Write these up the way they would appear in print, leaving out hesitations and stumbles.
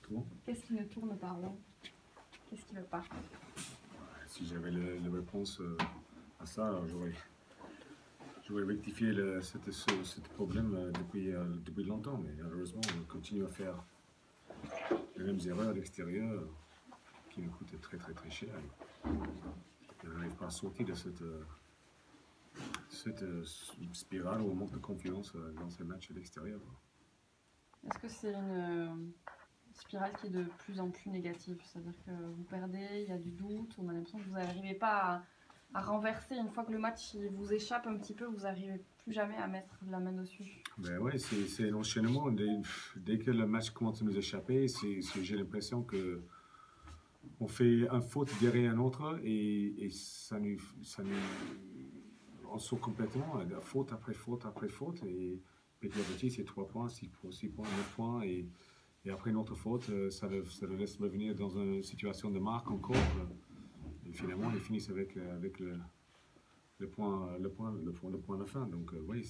exactement. Qu'est-ce qui ne tourne pas rond? Qu'est-ce qui ne veut pas? Si j'avais la réponse à ça, j'aurais rectifié ce problème depuis longtemps, mais malheureusement, on continue à faire les mêmes erreurs à l'extérieur qui nous coûtent très très très cher. Et on n'arrive pas à sortir de cette spirale où on manque de confiance dans ces matchs à l'extérieur. Est-ce que c'est une spirale qui est de plus en plus négative? C'est-à-dire que vous perdez, il y a du doute, on a l'impression que vous n'arrivez pas à renverser. Une fois que le match il vous échappe un petit peu, vous n'arrivez plus jamais à mettre la main dessus. Ben oui, c'est l'enchaînement. Dès que le match commence à nous échapper, j'ai l'impression que on fait un faute derrière un autre et on sort complètement, faute après faute après faute. Et petit à petit, c'est 3 points, 6 points, 9 points. Et après une autre faute, ça le laisse revenir dans une situation de marque encore. Et finalement, ils finissent avec le point de fin. Donc oui,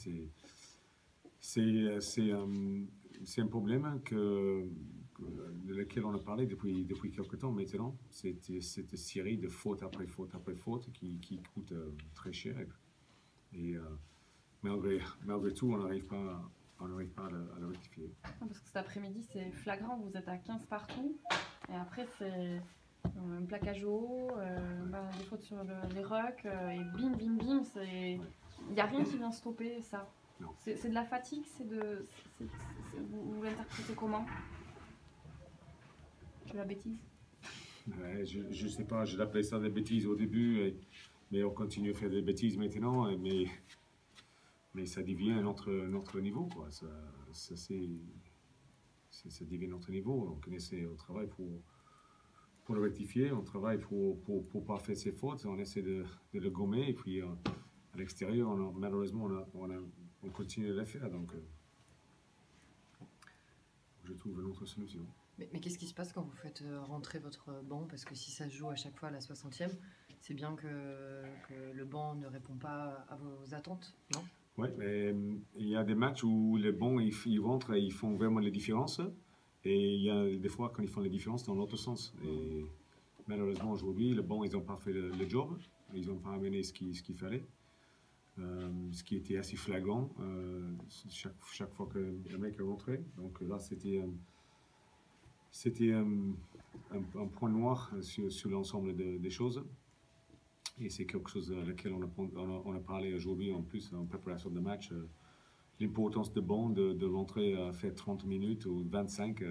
c'est un problème de lequel on a parlé depuis quelques temps maintenant. Cette série de faute après faute après faute qui coûte très cher. Et malgré tout, on n'arrive pas à le rectifier. Parce que cet après-midi, c'est flagrant, vous êtes à 15 partout. Et après, c'est un plaquage haut, des fautes sur les rucks, et bim, bim, bim. Il n'y a rien qui vient stopper ça. C'est de la fatigue, vous l'interprétez comment? De la bêtise? Ouais, je ne sais pas, je l'appelais ça des bêtises au début, mais on continue à faire des bêtises maintenant, mais ça devient notre niveau, quoi. Ça devient notre niveau. On travaille pour le rectifier, on travaille pour pas faire ses fautes, on essaie de le gommer, et puis à l'extérieur, malheureusement, on continue de le faire. Donc, je trouve une autre solution. Mais qu'est-ce qui se passe quand vous faites rentrer votre banc? Parce que si ça se joue à chaque fois à la 60e, c'est bien que le banc ne répond pas à vos attentes, non? Oui, mais il y a des matchs où les bons ils rentrent et ils font vraiment les différences. Et il y a des fois quand ils font les différences dans l'autre sens. Et malheureusement aujourd'hui, les bons ils n'ont pas fait le job. Ils n'ont pas amené ce qu'il fallait. Ce qui était assez flagrant chaque fois que le mec est rentré. Donc là, c'était un point noir sur l'ensemble des choses. Et c'est quelque chose à laquelle on a parlé aujourd'hui en plus en préparation de match. L'importance de banc, de rentrer à faire 30 minutes ou 25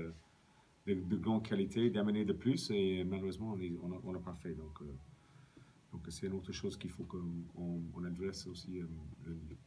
de grande qualité, d'amener de plus. Et malheureusement, on n'a pas fait. Donc c'est une autre chose qu'il faut qu'on adresse aussi lundi.